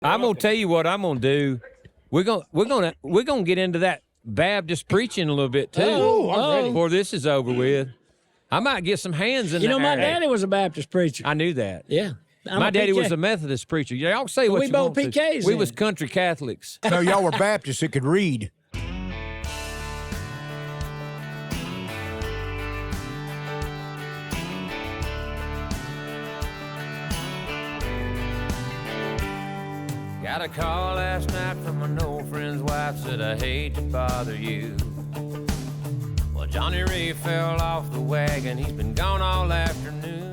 I'm gonna tell you what I'm gonna do. We're gonna get into that Baptist preaching a little bit too. I'm ready. Before this is over with. I might get some hands in You the know, my air. daddy was a Baptist preacher. I knew that. Yeah. My daddy was a Methodist preacher. Y'all say what we you both want to. PKs We then. was country Catholics. No, y'all were Baptists that could read. Got a call last night from an old friend's wife, said I hate to bother you. Well, Johnny Ray fell off the wagon. He's been gone all afternoon.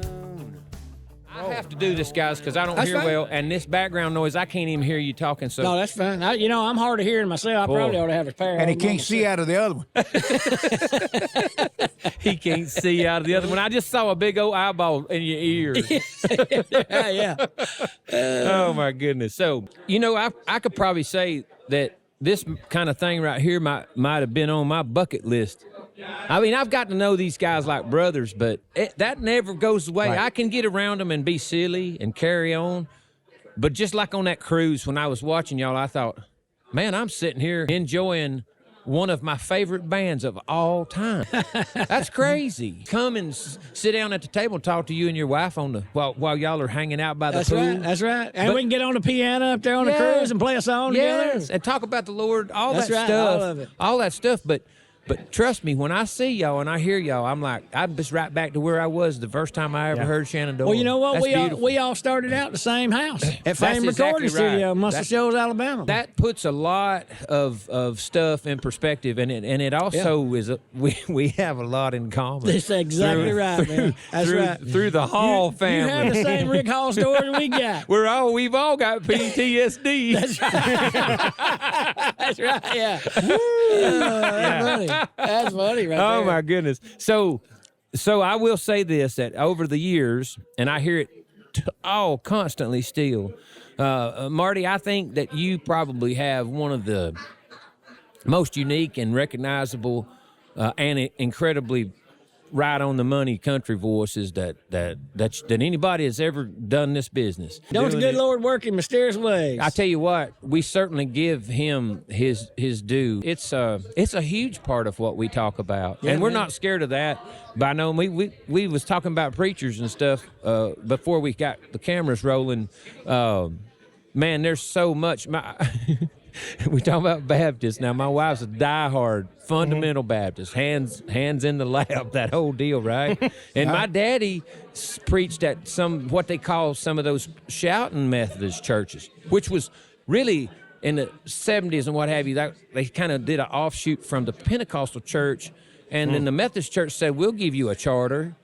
I have to do this, guys, because I don't hear fine. well, and this background noise, I can't even hear you talking. So No, that's fine. I'm hard of hearing myself. I probably ought to have a pair. And he can't see out of the other one. he can't see out of the other one. I just saw a big old eyeball in your ear. yeah. Oh, my goodness. So, I could probably say that this kind of thing right here might have been on my bucket list. I mean, I've got to know these guys like brothers, but that never goes away. Right. I can get around them and be silly and carry on. But just like on that cruise, when I was watching y'all, I thought, man, I'm sitting here enjoying one of my favorite bands of all time. That's crazy. Come and sit down at the table and talk to you and your wife while y'all are hanging out by the pool. That's right. And we can get on the piano up there on the cruise and play a song together. And talk about the Lord, all That's that right, stuff. all of it. All that stuff. But trust me, when I see y'all and I hear y'all, I'm just right back to where I was the first time I ever heard Shenandoah. Well, you know what? That's We all started out in the same house at Fame exactly Recording Studio, right. Muscle Shoals, Alabama. That puts a lot of stuff in perspective, and it also is we have a lot in common. That's exactly right, man. That's right. Through the Hall family. You have the same Rick Hall story we got. We've all got PTSD. That's right. That's right. Yeah. That's funny. That's funny, right Oh there. my goodness. So I will say this, that over the years, and I hear it constantly still, Marty, I think that you probably have one of the most unique and recognizable and incredibly right on the money country voices that anybody has ever done this business. Don't the good Lord work in mysterious ways? I tell you what, we certainly give him his due. It's a huge part of what we talk about, and we're not scared of that. But I know we was talking about preachers and stuff before we got the cameras rolling. Man, there's so much. We talk about Baptist. Now, my wife's a diehard fundamental Baptist, hands in the lap, that whole deal, right? And my daddy preached at what they call some of those shouting Methodist churches, which was really in the 70s and what have you. They kind of did an offshoot from the Pentecostal church, and then the Methodist church said, we'll give you a charter.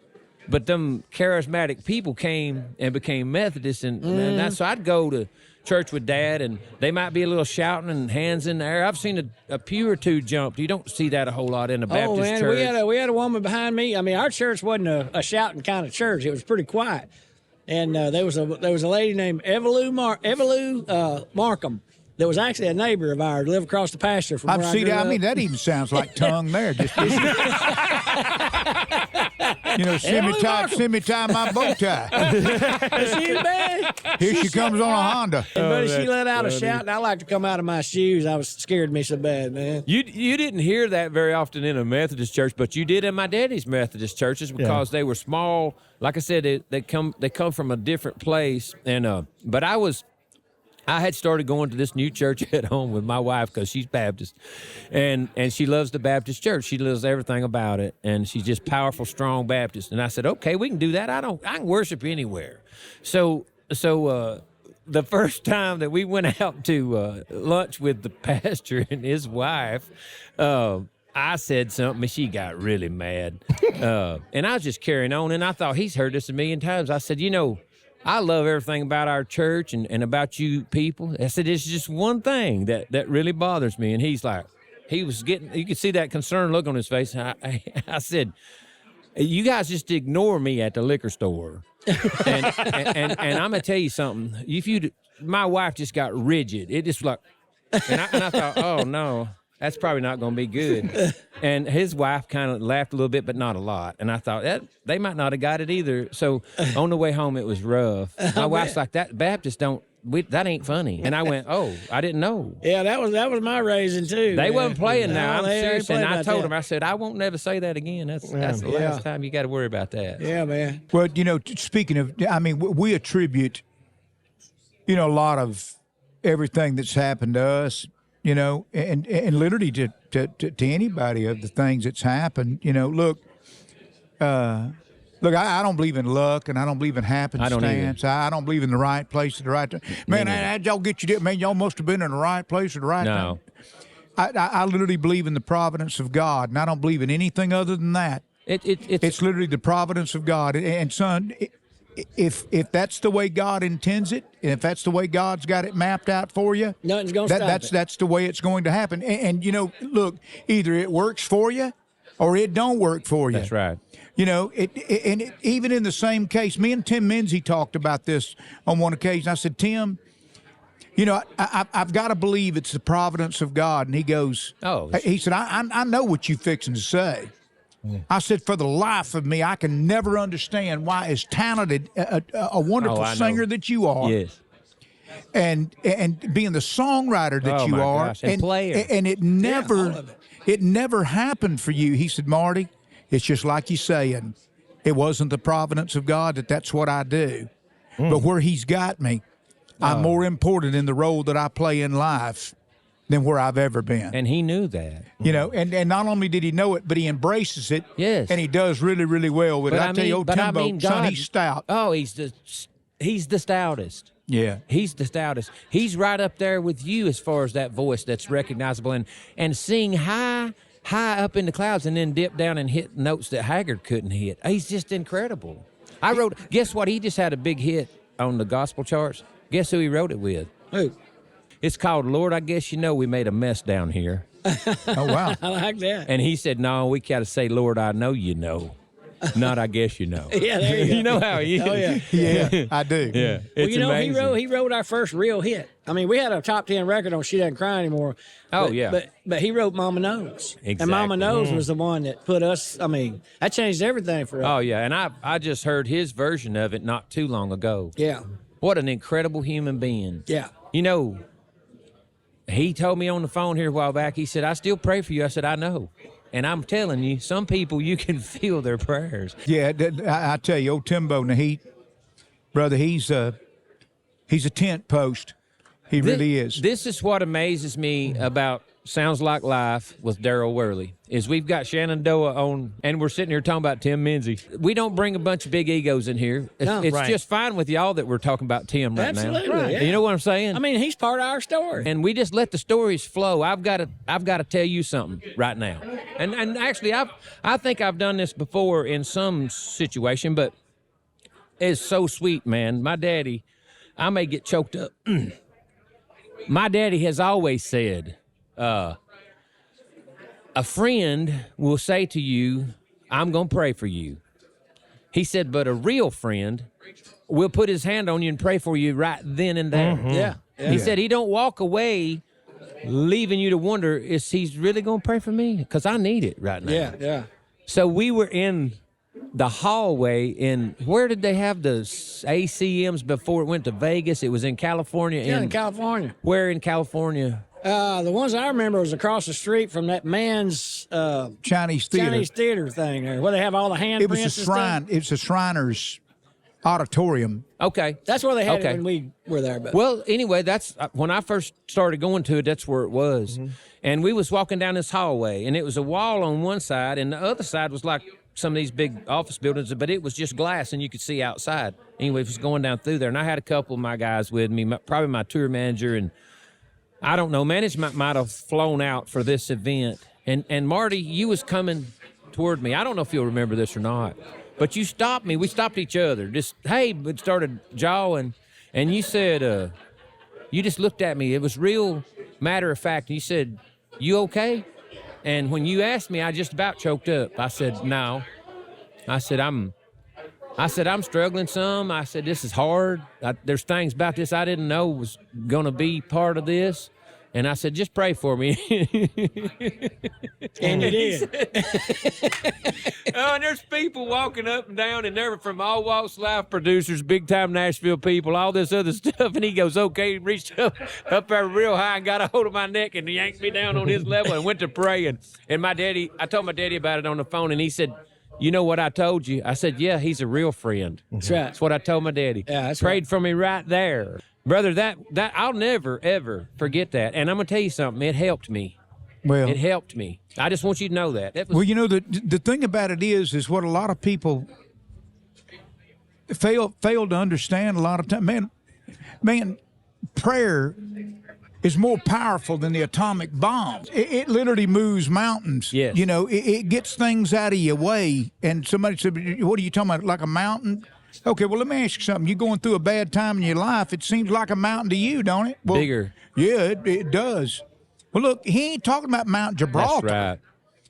But them charismatic people came and became Methodists, and so I'd go to church with Dad, and they might be a little shouting and hands in the air. I've seen a pew or two jumped. You don't see that a whole lot in a Baptist church. We had a woman behind me. I mean, our church wasn't a shouting kind of church. It was pretty quiet. And there was a lady named Evelou Markham that was actually a neighbor of ours, lived across the pasture from where I grew up. I mean, that even sounds like tongue there. Just send me tie my bow tie. Here she comes on a Honda. But she let out a shout, and I like to come out of my shoes. I was scared me so bad, man. You didn't hear that very often in a Methodist church, but you did in my daddy's Methodist churches because they were small. Like I said, they come from a different place, and but I had started going to this new church at home with my wife because she's Baptist, and she loves the Baptist church. She loves everything about it, and she's just powerful, strong Baptist. And I said, okay, we can do that. I can worship anywhere. So the first time that we went out to lunch with the pastor and his wife, I said something, and she got really mad. And I was just carrying on, and I thought, he's heard this a million times. I said, I love everything about our church and about you people. I said, it's just one thing that really bothers me. And he's like, you could see that concerned look on his face. I said, you guys just ignore me at the liquor store. and I'm going to tell you something. My wife just got rigid. It just like, and I thought, oh no, that's probably not going to be good. And his wife kind of laughed a little bit, but not a lot. And I thought, they might not have got it either. So on the way home, it was rough. My wife's like, that Baptists don't that ain't funny. And I went, oh, I didn't know. Yeah, that was my raising too. They wasn't playing No, now. I'm they ain't serious. And playing I about told that. them, I said, I won't never say that again. That's the last time you got to worry about that. Yeah, man. Well, speaking of, I mean, we attribute, a lot of everything that's happened to us, and literally to anybody of the things that's happened. Look, I don't believe in luck, and I don't believe in happenstance. I don't believe in the right place at the right time. Man, how'd y'all get you? Man, y'all must have been in the right place at the right time. I literally believe in the providence of God, and I don't believe in anything other than that. It's literally the providence of God. And son, if that's the way God intends it, and if that's the way God's got it mapped out for you, nothing's going to stop it. That's the way it's going to happen. And look, either it works for you or it don't work for you. That's right. Even in the same case, me and Tim Menzie talked about this on one occasion. I said, Tim, I've got to believe it's the providence of God. And he goes, he said, I know what you're fixing to say. I said, for the life of me, I can never understand why, as talented, a wonderful singer that you are, yes, and being the songwriter that you are, gosh, and player, and it never happened for you. He said, Marty, it's just like you saying, it wasn't the providence of God that's what I do, but where He's got me, I'm more important in the role that I play in life than where I've ever been. And he knew that. And not only did he know it, but he embraces it. Yes. And he does really, really well with it. I tell you, old Timbo, God, son, he's stout. Oh, he's the stoutest. Yeah. He's the stoutest. He's right up there with you as far as that voice that's recognizable and sing high up in the clouds and then dip down and hit notes that Haggard couldn't hit. He's just incredible. Guess what? He just had a big hit on the gospel charts. Guess who he wrote it with? Who? It's called Lord, I Guess You Know We Made a Mess Down Here. Oh, wow. I like that. And he said, no, we got to say, Lord, I know you know. Not I guess you know. Yeah, there you go. You know how he is. Oh, yeah. Yeah, I do. Yeah. Well, amazing. he wrote our first real hit. I mean, we had a top 10 record on She Doesn't Cry Anymore. Oh, but, yeah. But he wrote Mama Knows. Exactly. And Mama Knows was the one that put us, that changed everything for us. Oh, yeah. And I just heard his version of it not too long ago. Yeah. What an incredible human being. Yeah. He told me on the phone here a while back, he said, I still pray for you. I said, I know. And I'm telling you, some people, you can feel their prayers. Yeah, I tell you, old Timbo, brother, he's a tent post. He really is. This is what amazes me about Sounds Like Life with Darryl Worley, is we've got Shenandoah on, and we're sitting here talking about Tim Menzie. We don't bring a bunch of big egos in here. It's just fine with y'all that we're talking about Tim right now. Absolutely. Yeah. You know what I'm saying? I mean, he's part of our story. And we just let the stories flow. I've got to tell you something right now. And actually, I think I've done this before in some situation, but it's so sweet, man. My daddy, I may get choked up. My daddy has always said, a friend will say to you, I'm going to pray for you. He said, but a real friend will put his hand on you and pray for you right then and there. Mm-hmm. Yeah. He said he don't walk away leaving you to wonder, is he's really going to pray for me? Because I need it right now. Yeah. So we were in the hallway where did they have the ACMs before it went to Vegas? It was in California. Yeah, in California. Where in California? The ones I remember was across the street from that man's Chinese theater thing there, where they have all the handprints. It was a shrine. It was a Shriners auditorium. Okay. That's where they had it when we were there. But. Well, anyway, that's when I first started going to it, that's where it was. Mm-hmm. And we was walking down this hallway, and it was a wall on one side, and the other side was like some of these big office buildings, but it was just glass, and you could see outside. Anyway, it was going down through there, and I had a couple of my guys with me, probably my tour manager, and I don't know, management might have flown out for this event. And Marty, you was coming toward me. I don't know if you'll remember this or not, but you stopped me. We stopped each other. Just, hey, but started jawing. And you said, you just looked at me. It was real matter of fact. You said, you okay? And when you asked me, I just about choked up. I said, no. I said, I'm struggling some. I said, this is hard. There's things about this I didn't know was going to be part of this. And I said, just pray for me. And you did. Oh, and there's people walking up and down, and they're from all walks of life, producers, big-time Nashville people, all this other stuff. And he goes, okay, he reached up there real high and got a hold of my neck and yanked me down on his level and went to praying. And my daddy, I told my daddy about it on the phone, and he said, you know what I told you? I said, yeah, he's a real friend. That's right. That's what I told my daddy. Yeah, that's Prayed right. for me right there. Brother, that I'll never, ever forget that. And I'm going to tell you something. It helped me. Well, It helped me. I just want you to know that. That was, well, you know, the thing about it is what a lot of people fail to understand a lot of time. Man, prayer is more powerful than the atomic bomb. It literally moves mountains. Yes. You know, it gets things out of your way. And somebody said, what are you talking about, like a mountain? Okay, well, let me ask you something. You're going through a bad time in your life. It seems like a mountain to you, don't it? Well, bigger. Yeah, it does. Well, look, he ain't talking about Mount Gibraltar. That's right.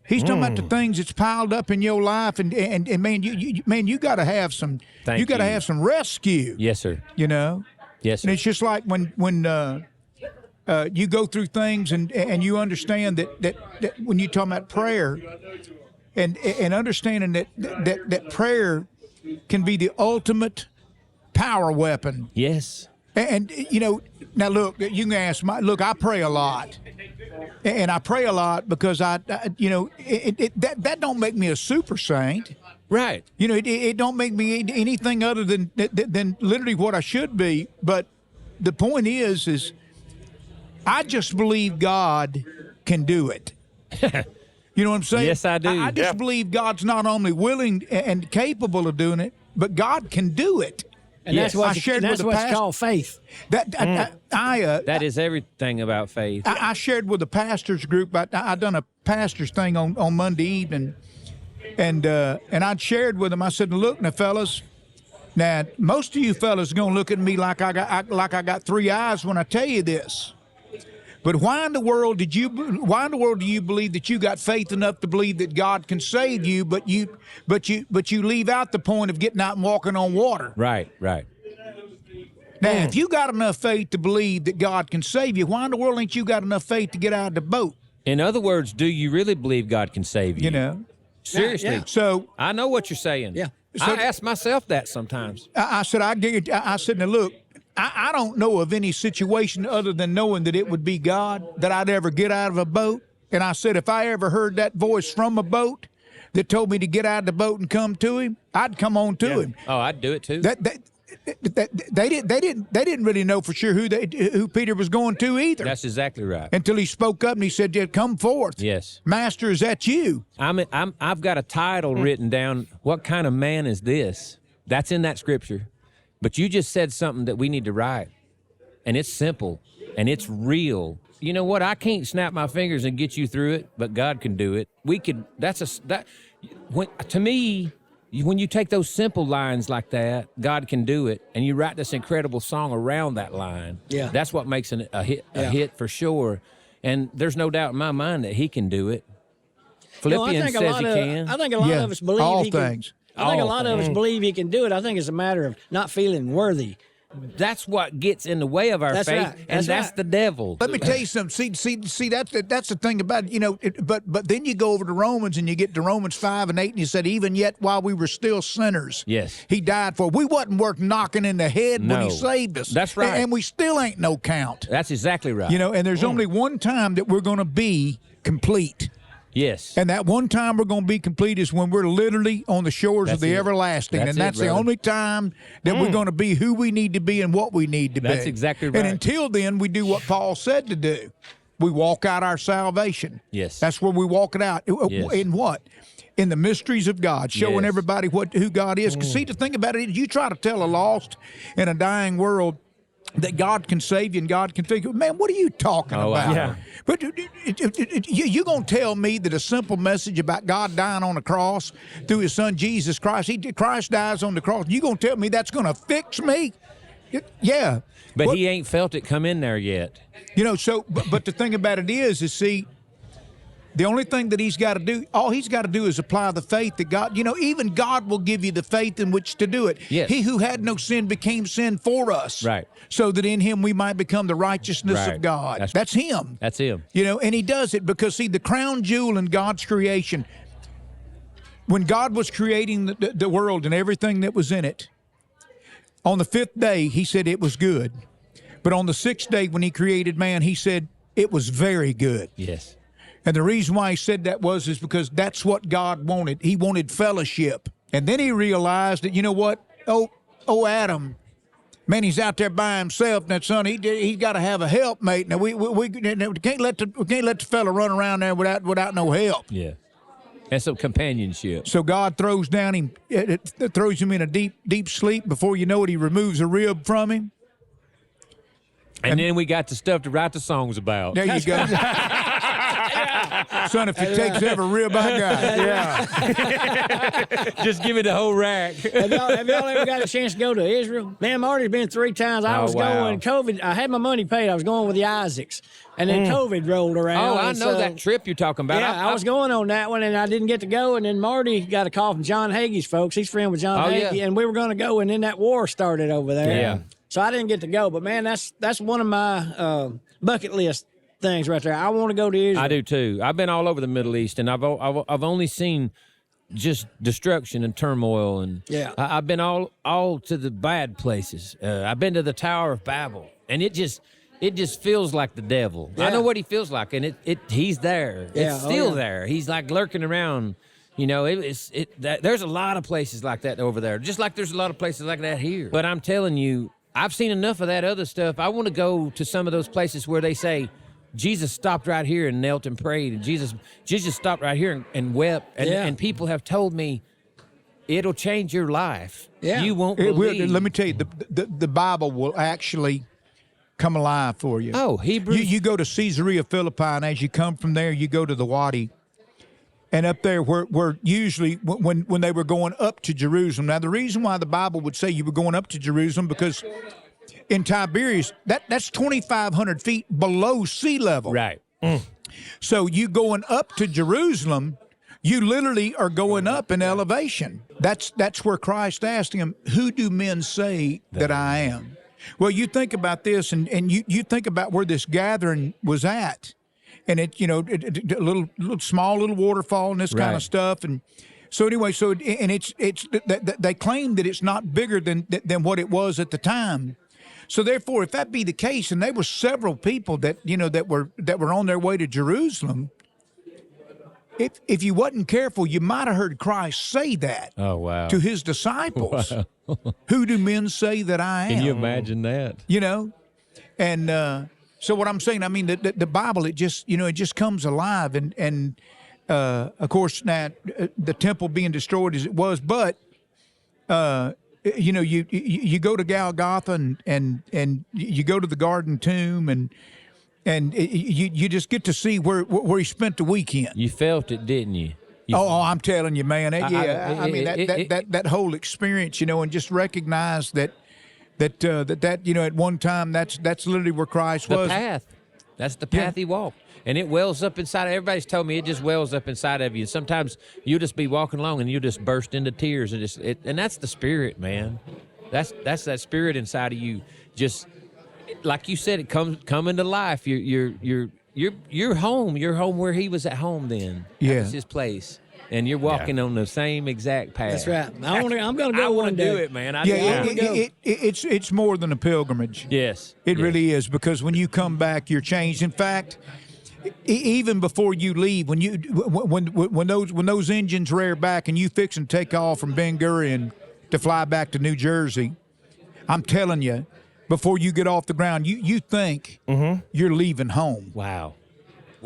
He's talking about the things that's piled up in your life, and man, you got to have some. You got to have some rescue. Yes, sir. You know. Yes, sir. And it's just like when you go through things and you understand that when you talk about prayer, and understanding that prayer can be the ultimate power weapon. Yes. And you know, now look, you can ask I pray a lot. And I pray a lot because that don't make me a super saint. Right. You know, it don't make me anything other than literally what I should be. But the point is I just believe God can do it. You know what I'm saying? Yes, I do. I just believe God's not only willing and capable of doing it, but God can do it. And Yes. that's what's called faith. That is everything about faith. I shared with the pastors group. I done a pastors thing on Monday evening, and I'd shared with them. I said, "Look, now, fellas, now most of you fellas are gonna look at me like I got three eyes when I tell you this. But why in the world do you believe that you got faith enough to believe that God can save you, but you leave out the point of getting out and walking on water? Right. Right. Now, if you got enough faith to believe that God can save you, why in the world ain't you got enough faith to get out of the boat? In other words, do you really believe God can save you? You know. Seriously. Yeah. So I know what you're saying. Yeah. I ask myself that sometimes. I said, now look, I don't know of any situation other than knowing that it would be God that I'd ever get out of a boat. And I said, if I ever heard that voice from a boat that told me to get out of the boat and come to him, I'd come on to him. Oh, I'd do it too. They didn't really know for sure who Peter was going to either. That's exactly right. Until he spoke up and he said, "Yeah, come forth." Yes. Master, is that you? I've got a title written down. What kind of man is this? That's in that scripture. But you just said something that we need to write. And it's simple. And it's real. You know what? I can't snap my fingers and get you through it, but God can do it. We could. To me, when you take those simple lines like that, God can do it, and you write this incredible song around that line. Yeah. That's what makes a hit for sure. And there's no doubt in my mind that He can do it. Philippians says He can. I think a lot of us believe all He can. things. I think a lot of us believe He can do it. I think it's a matter of not feeling worthy. That's what gets in the way of our That's faith, right. and That's that's right. the devil. Let me tell you something. See, that's the thing about it, you know. But then you go over to Romans and you get to Romans 5:8, and you said, even yet while we were still sinners, Yes. He died for. We wasn't worth knocking in the head when No. He saved us. That's right. And we still ain't no count. That's exactly right. You know, and there's only one time that we're going to be complete. Yes. And that one time we're going to be complete is when we're literally on the shores That's of the it. everlasting. That's and it, that's the brother. only time that we're going to be who we need to be and what we need to be. That's exactly right. And until then, we do what Paul said to do. We walk out our salvation. Yes. That's where we walk it out. Yes. In what? In the mysteries of God, showing Yes. everybody who God is. 'Cause see, the thing about it is you try to tell a lost and a dying world that God can save you and God can figure. Man, what are you talking about? yeah. But you're going to tell me that a simple message about God dying on the cross through His Son Jesus Christ, Christ dies on the cross. You going to tell me that's going to fix me? Yeah. But He ain't felt it come in there yet. You know, so but the thing about it is see, The only thing that he's got to do, all he's got to do is apply the faith that God, even God will give you the faith in which to do it. Yes. He who had no sin became sin for us. Right. So that in him we might become the righteousness of God. That's him. That's him. And he does it because, see, the crown jewel in God's creation, when God was creating the world and everything that was in it, on the 5th day, he said it was good. But on the 6th day, when he created man, he said it was very good. Yes. And the reason why he said that is because that's what God wanted. He wanted fellowship. And then he realized that, you know what? Oh, Adam, man, he's out there by himself. Now, son, he's got to have a helpmate. Now, we can't let the fella run around there without no help. Yeah. And some companionship. So God throws him in a deep sleep. Before you know it, he removes a rib from him. And then we got the stuff to write the songs about. There you go. Son, if it takes every rib I got. Yeah. Just give me the whole rack. Have y'all ever got a chance to go to Israel? Man, Marty's been 3 times. I was going. COVID, I had my money paid. I was going with the Isaacs. And then COVID rolled around. Oh, I know that trip you're talking about. Yeah, I was going on that one, and I didn't get to go. And then Marty got a call from John Hagee's folks. He's friend with John Hagee, and we were going to go, and then that war started over there. Yeah. So I didn't get to go. But, man, that's one of my bucket list things right there. I want to go to Israel. I do, too. I've been all over the Middle East, and I've only seen just destruction and turmoil. And I've been all to the bad places. I've been to the Tower of Babel, and it just feels like the devil. Yeah. I know what he feels like, and he's there. Yeah. It's still there. He's like lurking around. There's a lot of places like that over there, just like there's a lot of places like that here. But I'm telling you, I've seen enough of that other stuff. I want to go to some of those places where they say, Jesus stopped right here and knelt and prayed, and Jesus stopped right here and wept. And people have told me, it'll change your life. Yeah. You won't believe. Let me tell you, the Bible will actually come alive for you. Oh, Hebrews. You go to Caesarea Philippi, and as you come from there, you go to the Wadi. And up there, where usually when they were going up to Jerusalem. Now, the reason why the Bible would say you were going up to Jerusalem, because in Tiberias, that's 2,500 feet below sea level. Right. So you going up to Jerusalem, you literally are going up in elevation. That's where Christ asked him, who do men say that I am? Well, you think about this, and you think about where this gathering was at. And a little small little waterfall and this kind of stuff, and so anyway, they claim that it's not bigger than what it was at the time. So therefore, if that be the case, and there were several people that were on their way to Jerusalem, if you wasn't careful, you might have heard Christ say that. Oh, wow. To his disciples. Wow. Who do men say that I am? Can you imagine that? And. So what I'm saying, I mean, the Bible, it just comes alive, and of course now the temple being destroyed as it was, but you go to Golgotha and you go to the Garden Tomb, and you just get to see where he spent the weekend. You felt it, didn't you? I'm telling you, man. That whole experience, and just recognize that at one time that's literally where Christ was. The path. That's the path he walked. And it wells up inside. Everybody's told me it just wells up inside of you. Sometimes you'll just be walking along and you'll just burst into tears, and that's the Spirit, man. That's that Spirit inside of you. Just like you said, it come into life. You're home. You're home where he was at home then. Yeah. That was his place. And you're walking on the same exact path. That's right. I'm going to go one day. I want to do it, man. It's more than a pilgrimage. Yes. It really is, because when you come back, you're changed. In fact, even before you leave, when those engines rear back and you fix and take off from Ben Gurion to fly back to New Jersey, I'm telling you, before you get off the ground, you think you're leaving home. Wow.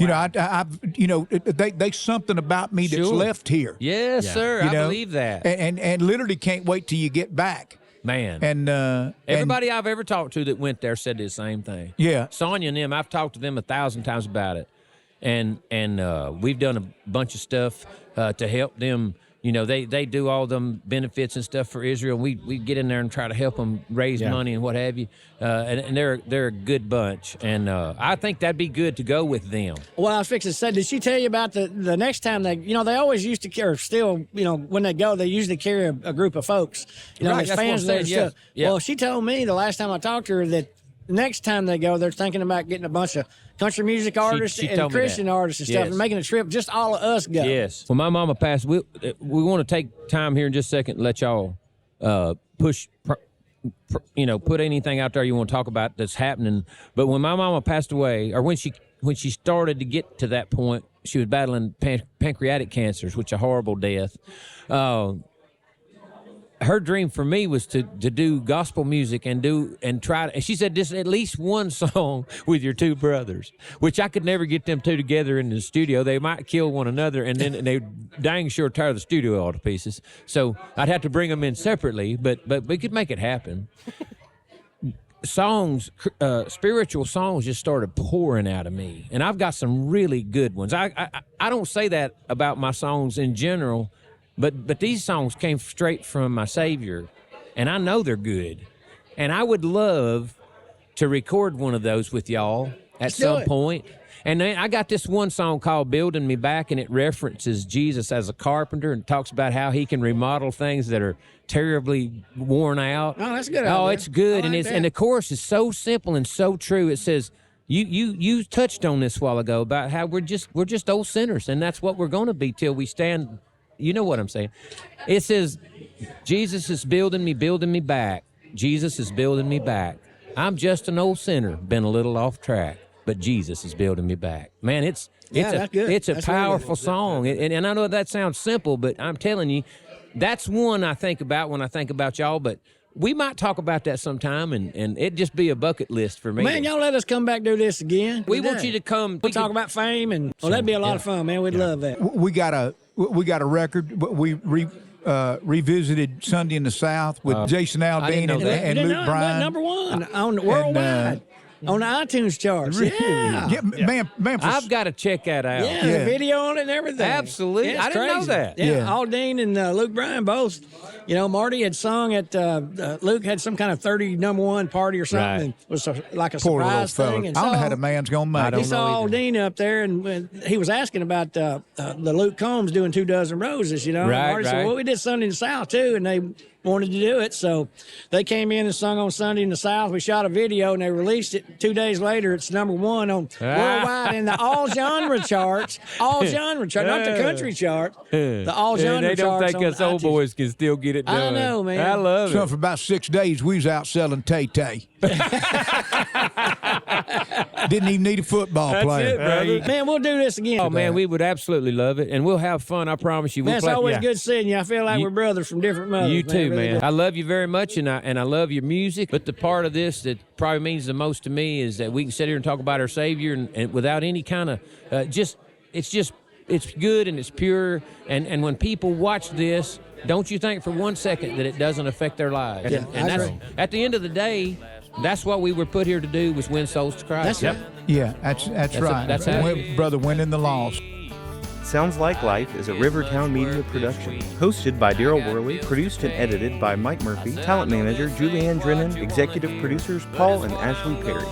There's something about me that's left here. Yes, sir. I believe that. And literally can't wait till you get back. Man. And everybody I've ever talked to that went there said the same thing. Yeah. Sonia and them, I've talked to them 1,000 times about it. And we've done a bunch of stuff to help them, they do all them benefits and stuff for Israel. We get in there and try to help them raise money and what have you. And they're a good bunch. And I think that'd be good to go with them. Well, I was fixing to say, did she tell you about the next time they always used to carry, still, when they go, they usually carry a group of folks, right, there's fans there and stuff. Yeah. Well, she told me the last time I talked to her that next time they go, they're thinking about getting a bunch of country music artists and Christian artists and stuff, and making a trip, just all of us go. Yes. When my mama passed, we want to take time here in just a second and let y'all put anything out there you want to talk about that's happening. But when my mama passed away, or when she started to get to that point, she was battling pancreatic cancers, which is a horrible death. Her dream for me was to do gospel music and try to, and she said, just at least one song with your two brothers, which I could never get them two together in the studio. They might kill one another, and then they dang sure tear the studio all to pieces. So I'd have to bring them in separately, but we could make it happen. Songs, spiritual songs just started pouring out of me, and I've got some really good ones. I don't say that about my songs in general, but these songs came straight from my Savior, and I know they're good. And I would love to record one of those with y'all at some point. And then I got this one song called Building Me Back, and it references Jesus as a carpenter and talks about how he can remodel things that are terribly worn out. Oh, that's good. Oh, it's good. And the chorus is so simple and so true. It says, you touched on this a while ago about how we're just old sinners, and that's what we're going to be till we stand. You know what I'm saying? It says, Jesus is building me back. Jesus is building me back. I'm just an old sinner, been a little off track, but Jesus is building me back. Man, it's a powerful song. And I know that sounds simple, but I'm telling you, that's one I think about when I think about y'all, but we might talk about that sometime, and it'd just be a bucket list for me. Man, y'all let us come back do this again. We want you to come. We'll talk about fame, and that'd be a lot of fun, man. We'd love that. We got a record. We revisited Sunday in the South with Jason Aldean and Luke Bryan. Number one on worldwide. On the iTunes charts. Really? Yeah. Man, I've got to check that out. Yeah, the video on it and everything. Absolutely. Yeah, I didn't know that. Yeah. Aldean and Luke Bryan both. Marty had sung at, Luke had some kind of 30 number one party or something. And it was like a poor surprise thing. And I don't know how the man's going to make it. He saw Aldean up there, and he was asking about the Luke Combs doing 2 Dozen Roses, Right, Marty said, well, we did Sunday in the South, too, and they wanted to do it. So they came in and sung on Sunday in the South. We shot a video, and they released it 2 days later. It's number one on worldwide in the all genre charts. All genre chart, not the country chart. The all genre charts. They don't think us old boys can still get it done. I know, man. I love it. So for about 6 days, we was out selling Tay-Tay. Didn't even need a football player. That's it, brother. Man, we'll do this again. Oh, man, we would absolutely love it, and we'll have fun, I promise you. Man, it's always good seeing you. I feel like we're brothers from different mothers. You too, really man. I love you very much, and I love your music, but the part of this that probably means the most to me is that we can sit here and talk about our Savior and without any kind of it's good and it's pure, and when people watch this, don't you think for 1 second that it doesn't affect their lives. Yeah, and that's at the end of the day, that's what we were put here to do, was win souls to Christ. That's right. Yeah, that's right. That's how brother winning the lost. Sounds Like Life is a Rivertown Media production. Hosted by Darryl Worley, produced and edited by Mike Murphy, talent manager Julianne Drennan, executive producers Paul and Ashley Perry.